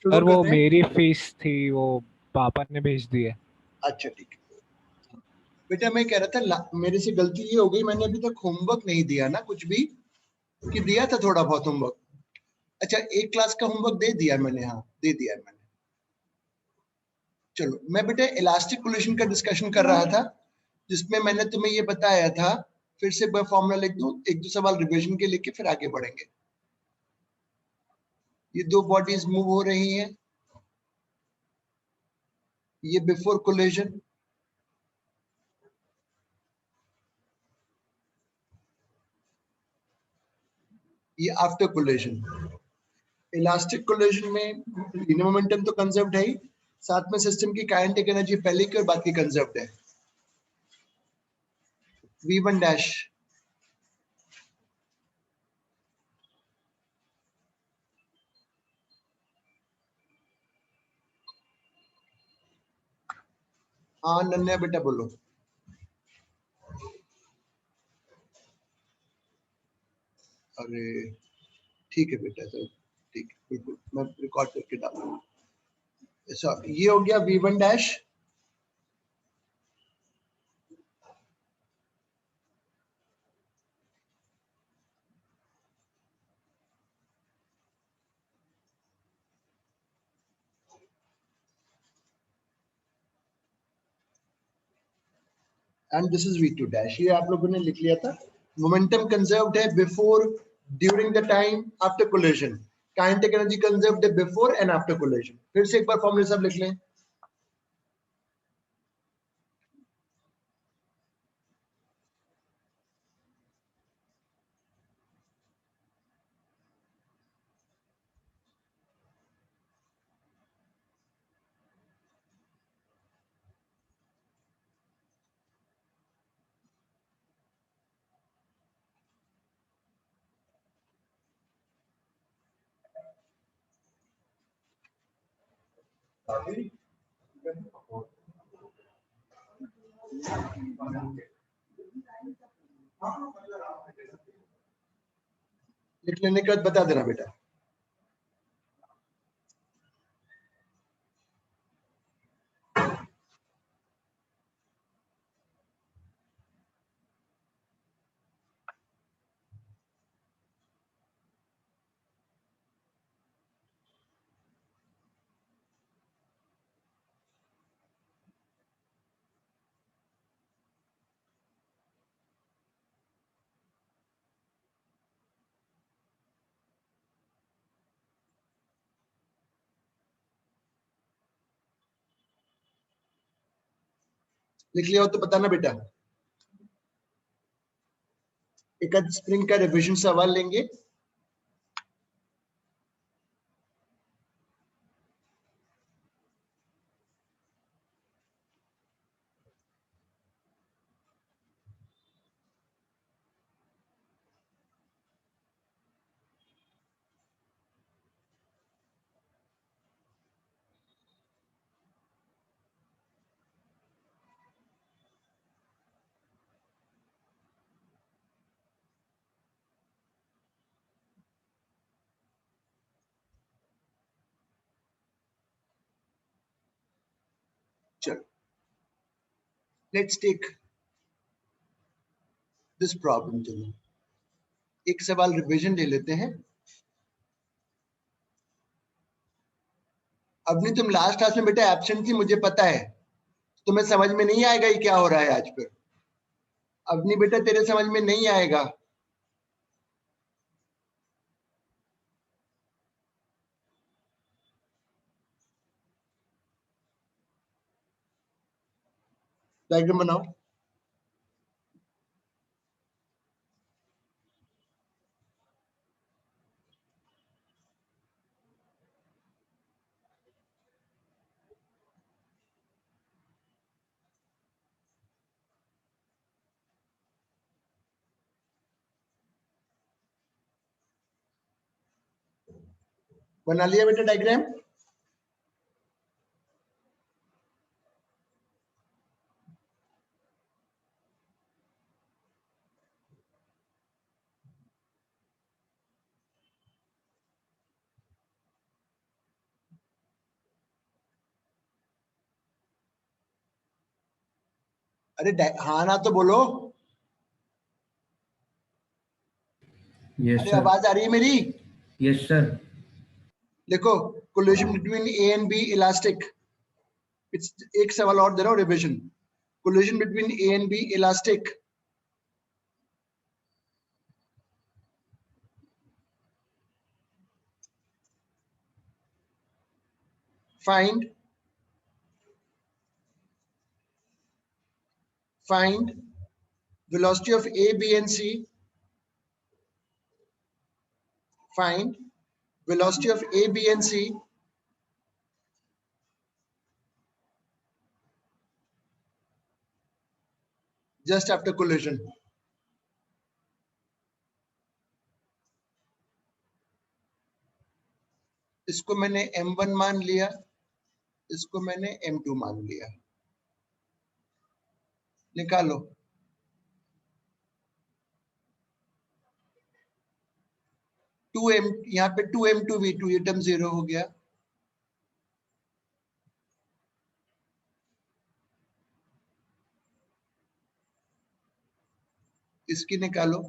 शुरू सर वो करते हैं। मेरी फीस थी, वो पापा ने भेज दी है। अच्छा ठीक है बेटा, मैं कह रहा था मेरे से गलती ये हो गई, मैंने अभी तक होमवर्क नहीं दिया ना कुछ भी, कि दिया था थोड़ा बहुत होमवर्क। अच्छा, एक क्लास का होमवर्क दे दिया मैंने, हाँ दे दिया है मैंने। चलो, मैं बेटा इलास्टिक कोलिशन का डिस्कशन कर रहा था, जिसमें मैंने तुम्हें ये बताया था, फिर से मैं फॉर्मूला लिख दूं, एक दो सवाल रिवीजन के लेके फिर आगे बढ़ेंगे। ये दो बॉडीज मूव हो रही हैं, ये बिफोर कोलिजन, ये आफ्टर कोलिजन। इलास्टिक कोलिजन में लीनियर मोमेंटम तो कंजर्व्ड है ही, साथ में सिस्टम की काइनेटिक एनर्जी पहले की और बाकी कंजर्व्ड है। v1 डैश हाँ नन्या बेटा बोलो। अरे ठीक है बेटा, तो ठीक है, बिल्कुल मैं रिकॉर्ड करके डालूंगा। ऐसा ये हो गया v1 dash, and this is v2 dash. ये आप लोगों ने लिख लिया था। मोमेंटम कंजर्व्ड है before, during the time, after collision. Kinetic energy conserved है बिफोर एंड आफ्टर कोलिजन। फिर से एक बार फॉर्मूले सब लिख लें। लिख लेने के बाद बता देना बेटा। लिख लिया हो तो बताना बेटा। एक आध स्प्रिंग का रिवीजन सवाल लेंगे। चलो, लेट्स टेक दिस प्रॉब्लम। चलो एक सवाल रिवीजन ले लेते हैं। अभी तुम लास्ट क्लास में बेटा एब्सेंट थी, मुझे पता है, तुम्हें समझ में नहीं आएगा ये क्या हो रहा है आज। फिर अवनी बेटा तेरे समझ में नहीं आएगा। डायग्राम बनाओ। बना लिया बेटा डायग्राम? अरे हाँ ना तो बोलो। यस अरे सर। आवाज आ रही है मेरी? Yes sir. देखो, collision between A and B elastic. एक सवाल और दे रहा हूँ, revision. Collision between A and B elastic. Find velocity of A, B and C. Find velocity of A, B and C just after collision. इसको मैंने m1 मान लिया, इसको मैंने m2 मान लिया। निकालो। टू एम, यहाँ पे 2m2v2, ये टर्म 0 हो गया। इसकी निकालो।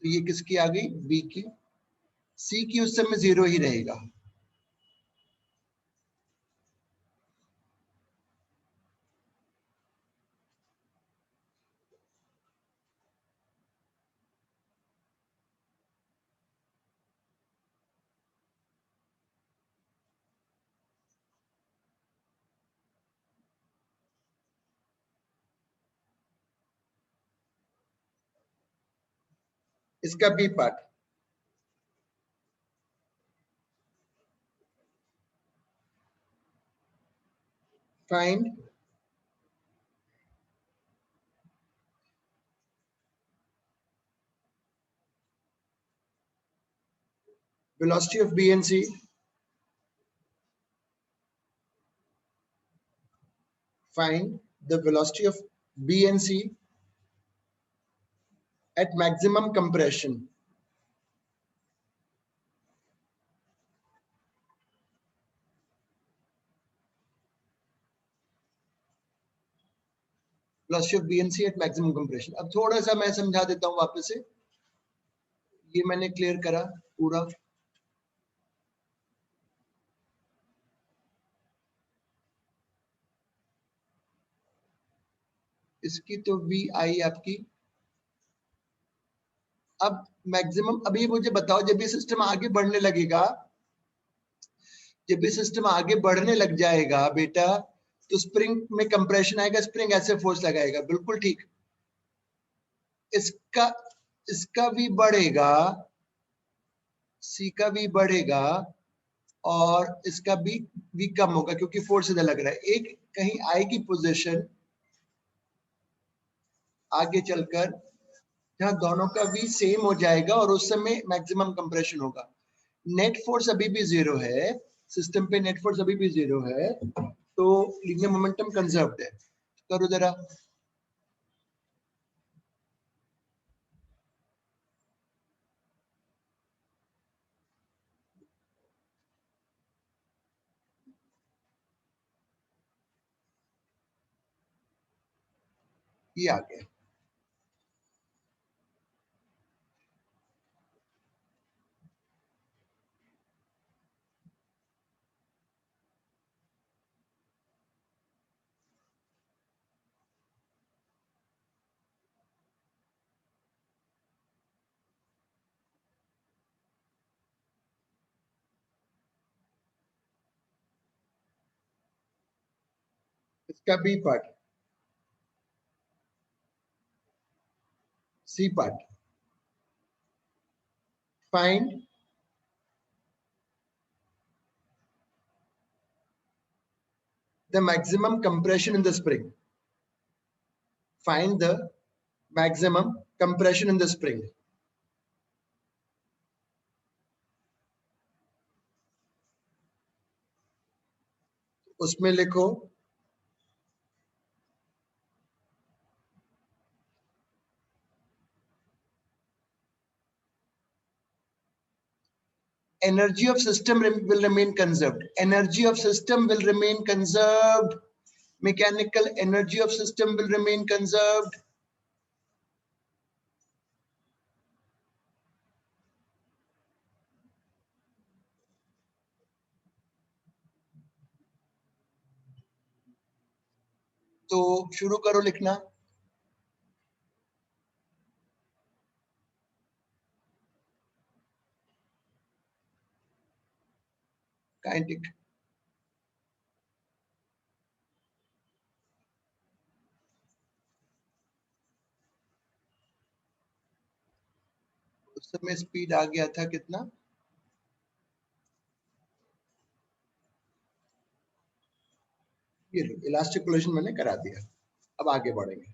तो ये किसकी आ गई? बी की। सी की उस समय 0 ही रहेगा। इसका B part. Find velocity of B and C. Find the velocity of B and C at maximum compression. Velocity of B and C at maximum compression. अब थोड़ा सा मैं समझा देता हूं वापस से। ये मैंने क्लियर करा पूरा। इसकी तो V आई आपकी। अब मैक्सिमम, अभी मुझे बताओ, जब ये सिस्टम आगे बढ़ने लगेगा, जब ये सिस्टम आगे बढ़ने लग जाएगा बेटा, तो स्प्रिंग में कंप्रेशन आएगा, स्प्रिंग ऐसे फोर्स लगाएगा। बिल्कुल ठीक। इसका इसका भी बढ़ेगा, सी का भी बढ़ेगा, और इसका भी कम होगा क्योंकि फोर्स इधर लग रहा है। एक कहीं आएगी पोजीशन आगे चलकर जहां दोनों का भी सेम हो जाएगा और उस समय मैक्सिमम कंप्रेशन होगा। नेट फोर्स अभी भी 0 है, सिस्टम पे नेट फोर्स अभी भी 0 है, तो लीनियर मोमेंटम कंजर्व्ड है। करो जरा। ये आ गया। इसका B part, C part. Find the maximum compression in the spring. Find the maximum compression in the spring. उसमें लिखो energy of system will remain conserved. Energy of system will remain conserved. Mechanical energy of system will remain conserved. तो शुरू करो लिखना. Kinetic. उस समय speed आ गया था कितना? ये लो इलास्टिक कोलिजन मैंने करा दिया. अब आगे बढ़ेंगे.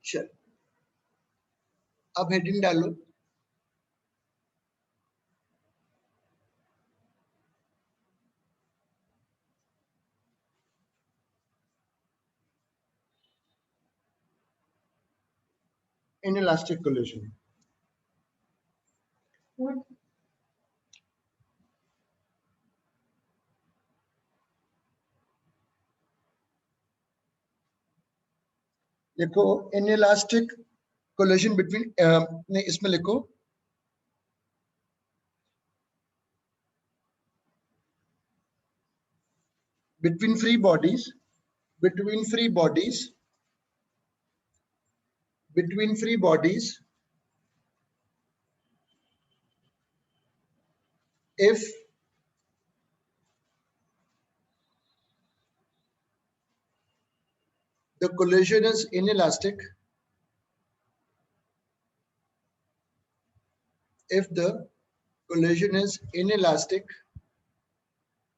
चल अब हेडिंग डालो. Inelastic collision. लिखो inelastic collision between नहीं इसमें लिखो between free bodies between free bodies between free bodies if the collision is inelastic, if the collision is inelastic,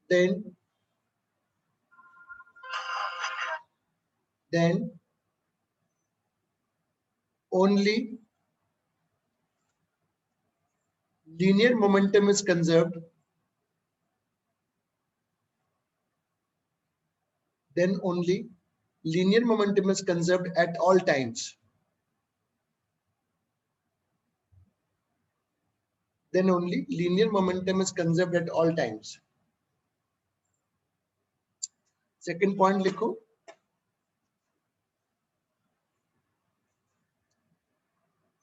then only linear momentum is conserved. Then only linear momentum is conserved at all times. Then only linear momentum is conserved at all times. Second point लिखो.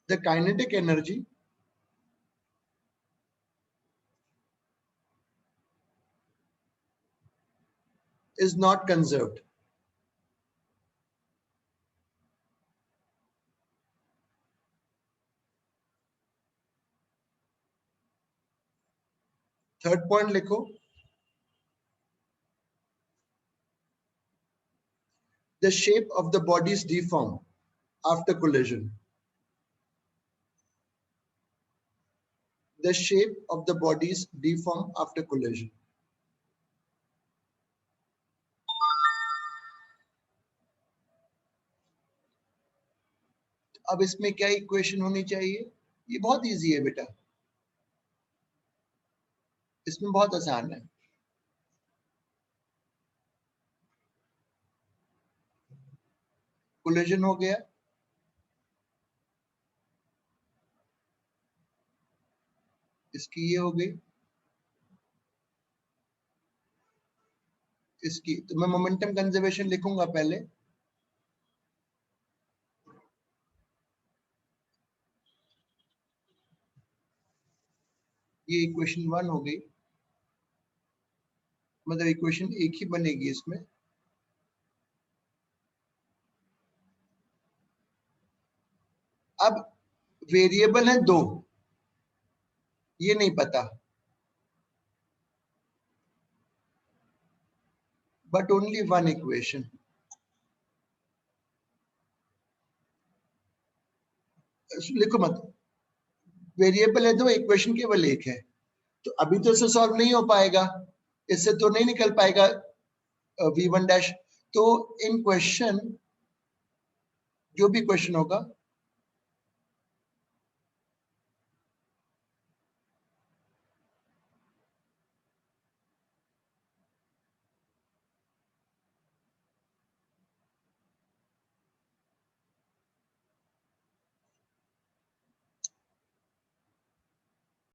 The kinetic energy is not conserved. Third point लिखो. The shape of the bodies deform after collision. The shape of the bodies deform after collision. अब इसमें क्या equation होनी चाहिए? ये बहुत easy है बेटा, इसमें बहुत आसान है. कोलिजन हो गया, इसकी ये हो गई, इसकी. तो मैं मोमेंटम कंजर्वेशन लिखूंगा पहले. ये इक्वेशन 1 हो गई, मतलब इक्वेशन एक ही बनेगी इसमें. अब वेरिएबल है 2, ये नहीं पता, बट ओनली वन इक्वेशन। लिखो मत, वेरिएबल है 2, इक्वेशन केवल एक है, तो अभी तो इसे सॉल्व नहीं हो पाएगा, इससे तो नहीं निकल पाएगा v1 डैश। तो इन क्वेश्चन, जो भी क्वेश्चन होगा